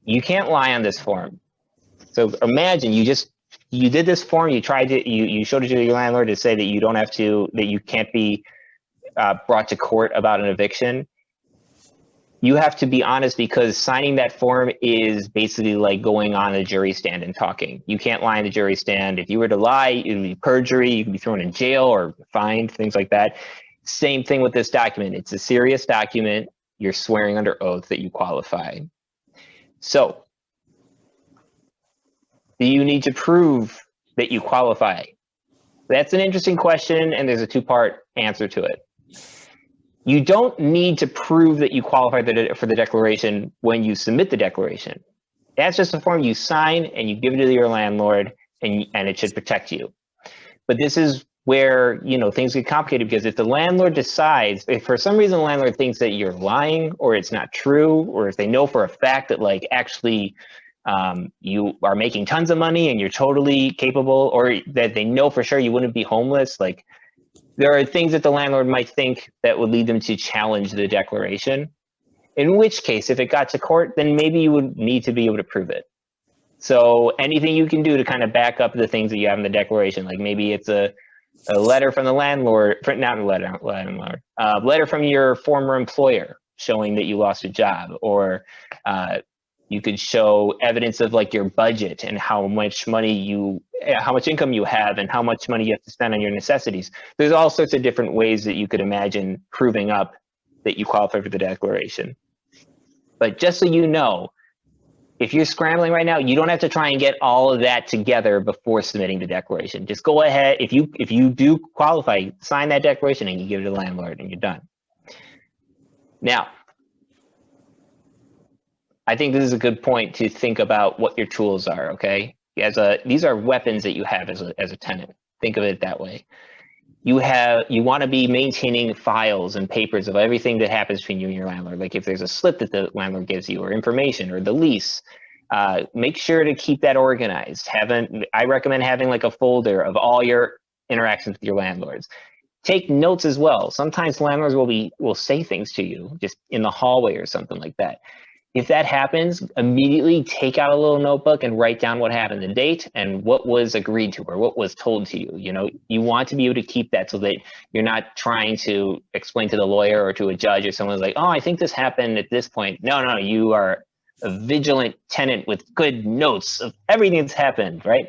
You can't lie on this form. So imagine you did this form, you showed it to your landlord to say that you don't have to, that you can't be brought to court about an eviction. You have to be honest, because signing that form is basically like going on a jury stand and talking. You can't lie on the jury stand. If you were to lie, it would be perjury. You could be thrown in jail or fined, things like that. Same thing with this document. It's a serious document. You're swearing under oath that you qualify. So, do you need to prove that you qualify? That's an interesting question, and there's a two-part answer to it. You don't need to prove that you qualify for the declaration when you submit the declaration. That's just a form you sign and you give it to your landlord, and it should protect you. But this is where, things get complicated, because if the landlord decides, if for some reason the landlord thinks that you're lying or it's not true, or if they know for a fact that like actually you are making tons of money and you're totally capable, or that they know for sure you wouldn't be homeless, like there are things that the landlord might think that would lead them to challenge the declaration. In which case, if it got to court, then maybe you would need to be able to prove it. So anything you can do to kind of back up the things that you have in the declaration, like maybe it's a letter from the landlord, not a letter, letter from your former employer showing that you lost a job, or you could show evidence of like your budget and how much income you have and how much money you have to spend on your necessities. There's all sorts of different ways that you could imagine proving up that you qualify for the declaration. But just so you know, if you're scrambling right now, you don't have to try and get all of that together before submitting the declaration. Just go ahead. If you do qualify, sign that declaration and you give it to the landlord and you're done. Now, I think this is a good point to think about what your tools are, okay? These are weapons that you have as a tenant. Think of it that way. You want to be maintaining files and papers of everything that happens between you and your landlord. Like if there's a slip that the landlord gives you, or information, or the lease, make sure to keep that organized. I recommend having like a folder of all your interactions with your landlords. Take notes as well. Sometimes landlords will say things to you just in the hallway or something like that. If that happens, immediately take out a little notebook and write down what happened, the date, and what was agreed to or what was told to you. You want to be able to keep that so that you're not trying to explain to the lawyer or to a judge, or someone's like, oh, I think this happened at this point. No, you are a vigilant tenant with good notes of everything that's happened, right?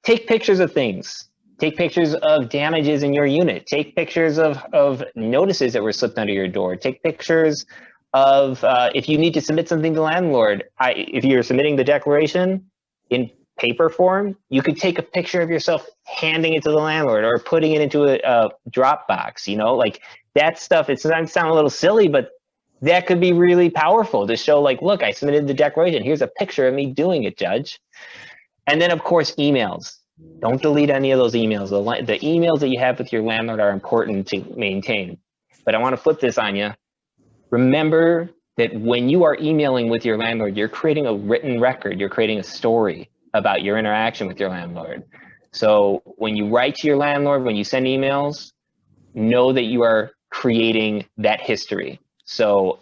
Take pictures of things. Take pictures of damages in your unit. Take pictures of notices that were slipped under your door. Take pictures of if you need to submit something to the landlord. If you're submitting the declaration in paper form, you could take a picture of yourself handing it to the landlord or putting it into a Dropbox. Like that stuff. It sounds a little silly, but that could be really powerful to show, like, look, I submitted the declaration. Here's a picture of me doing it, Judge. And then, of course, emails. Don't delete any of those emails. The emails that you have with your landlord are important to maintain. But I want to flip this on you. Remember that when you are emailing with your landlord, you're creating a written record. You're creating a story about your interaction with your landlord. So when you write to your landlord, when you send emails, know that you are creating that history. So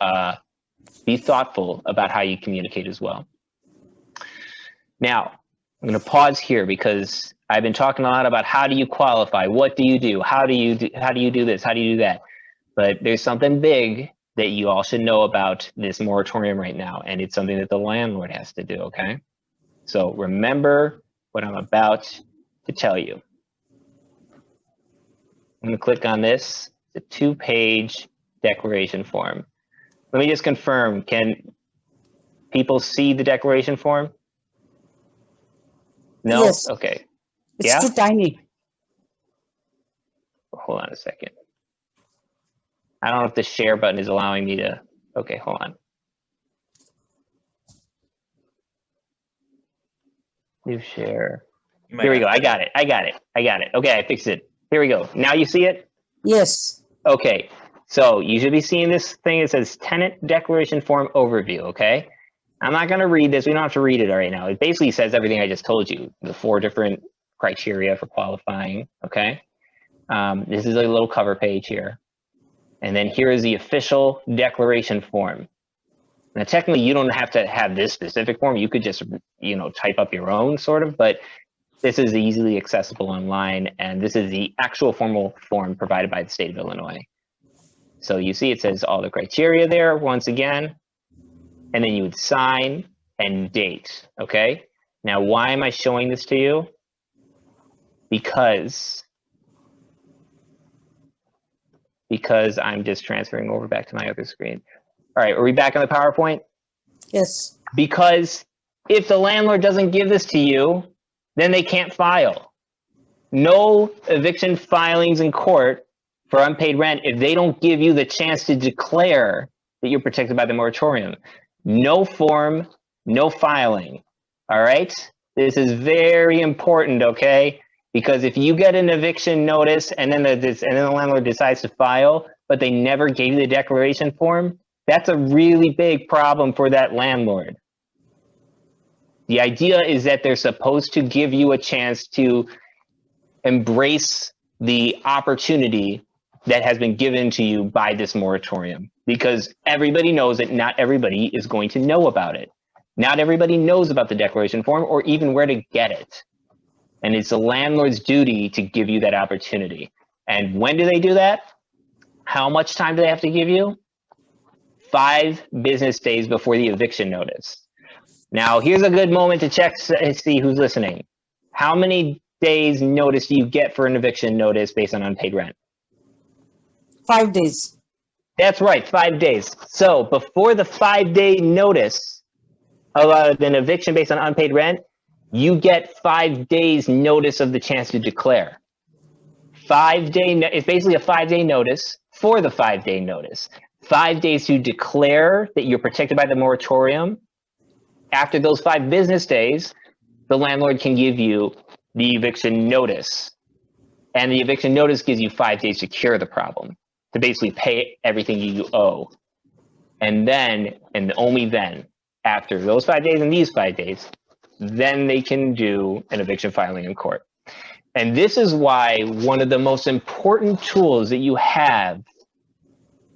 be thoughtful about how you communicate as well. Now, I'm going to pause here because I've been talking a lot about how do you qualify? What do you do? How do you do this? How do you do that? But there's something big that you all should know about this moratorium right now, and it's something that the landlord has to do, okay? So remember what I'm about to tell you. I'm gonna click on this, it's a 2-page declaration form. Let me just confirm, can people see the declaration form? No? Yes. Okay. It's too tiny. Hold on a second. I don't know if the share button is allowing me to, okay, hold on. New share. Here we go. I got it. Okay, I fixed it. Here we go. Now you see it? Yes. Okay, so you should be seeing this thing that says tenant declaration form overview, okay? I'm not gonna read this. We don't have to read it right now. It basically says everything I just told you, the 4 different criteria for qualifying, okay? This is a little cover page here. And then here is the official declaration form. Now, technically, you don't have to have this specific form. You could just, type up your own sort of, but this is easily accessible online, and this is the actual formal form provided by the state of Illinois. So you see it says all the criteria there once again, and then you would sign and date, okay? Now, why am I showing this to you? Because I'm just transferring over back to my other screen. All right, are we back on the PowerPoint? Yes. Because if the landlord doesn't give this to you, then they can't file. No eviction filings in court for unpaid rent if they don't give you the chance to declare that you're protected by the moratorium. No form, no filing. All right? This is very important, okay? Because if you get an eviction notice and then the landlord decides to file, but they never gave you the declaration form, that's a really big problem for that landlord. The idea is that they're supposed to give you a chance to embrace the opportunity that has been given to you by this moratorium, because everybody knows that not everybody is going to know about it. Not everybody knows about the declaration form or even where to get it. And it's the landlord's duty to give you that opportunity. And when do they do that? How much time do they have to give you? 5 business days before the eviction notice. Now, here's a good moment to check and see who's listening. How many days notice do you get for an eviction notice based on unpaid rent? 5 days. That's right, 5 days. So before the 5-day notice of an eviction based on unpaid rent, you get 5 days notice of the chance to declare. It's basically a 5-day notice for the 5-day notice. 5 days to declare that you're protected by the moratorium. After those 5 business days, the landlord can give you the eviction notice. And the eviction notice gives you 5 days to cure the problem, to basically pay everything you owe. And then, and only then, after those 5 days and these 5 days, then they can do an eviction filing in court. And this is why one of the most important tools that you have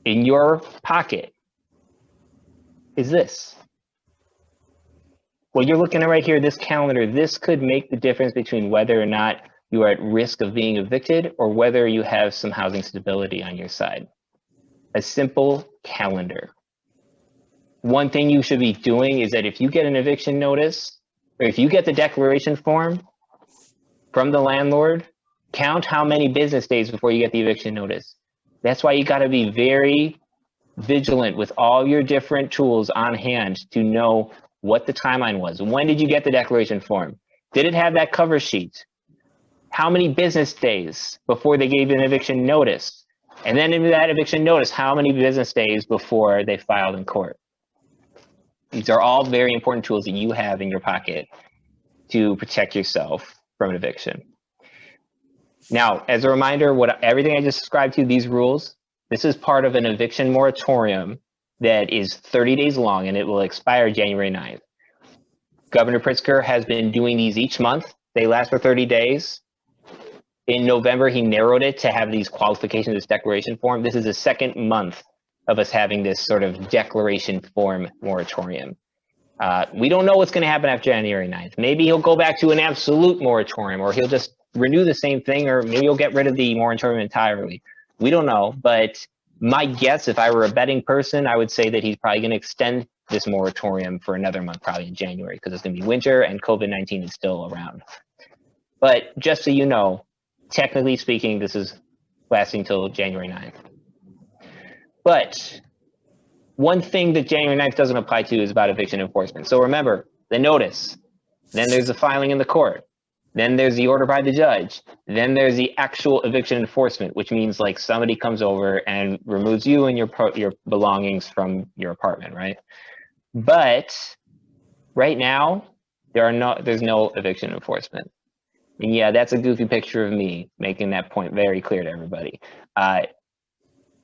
in your pocket is this. What you're looking at right here, this calendar, this could make the difference between whether or not you are at risk of being evicted or whether you have some housing stability on your side. A simple calendar. One thing you should be doing is that if you get an eviction notice, or if you get the declaration form from the landlord, count how many business days before you get the eviction notice. That's why you got to be very vigilant with all your different tools on hand to know what the timeline was. When did you get the declaration form? Did it have that cover sheet? How many business days before they gave an eviction notice? And then in that eviction notice, how many business days before they filed in court? These are all very important tools that you have in your pocket to protect yourself from an eviction. Now, as a reminder, everything I just described to you, these rules, this is part of an eviction moratorium that is 30 days long and it will expire January 9th. Governor Pritzker has been doing these each month. They last for 30 days. In November, he narrowed it to have these qualifications, this declaration form. This is the second month of us having this sort of declaration form moratorium. We don't know what's going to happen after January 9th. Maybe he'll go back to an absolute moratorium, or he'll just renew the same thing, or maybe he'll get rid of the moratorium entirely. We don't know, but my guess, if I were a betting person, I would say that he's probably going to extend this moratorium for another month, probably in January, because it's going to be winter and COVID-19 is still around. But just so you know, technically speaking, this is lasting till January 9th. But one thing that January 9th doesn't apply to is about eviction enforcement. So remember, the notice, then there's the filing in the court, then there's the order by the judge, then there's the actual eviction enforcement, which means like somebody comes over and removes you and your belongings from your apartment, right? But right now, there's no eviction enforcement. And yeah, that's a goofy picture of me making that point very clear to everybody.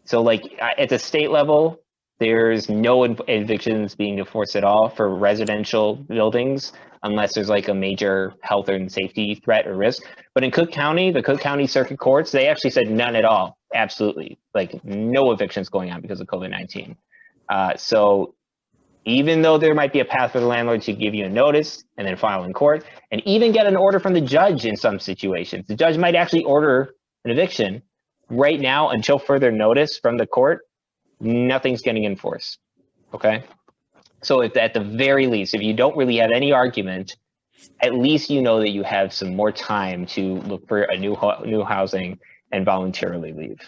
So like at the state level, there's no evictions being enforced at all for residential buildings unless there's like a major health and safety threat or risk. But in Cook County, the Cook County Circuit Courts, they actually said none at all. Absolutely. Like no evictions going on because of COVID-19. So Even though there might be a path for the landlord to give you a notice and then file in court, and even get an order from the judge in some situations. The judge might actually order an eviction. Right now, until further notice from the court, nothing's getting enforced, okay? So if at the very least, if you don't really have any argument, at least you know that you have some more time to look for a new housing and voluntarily leave.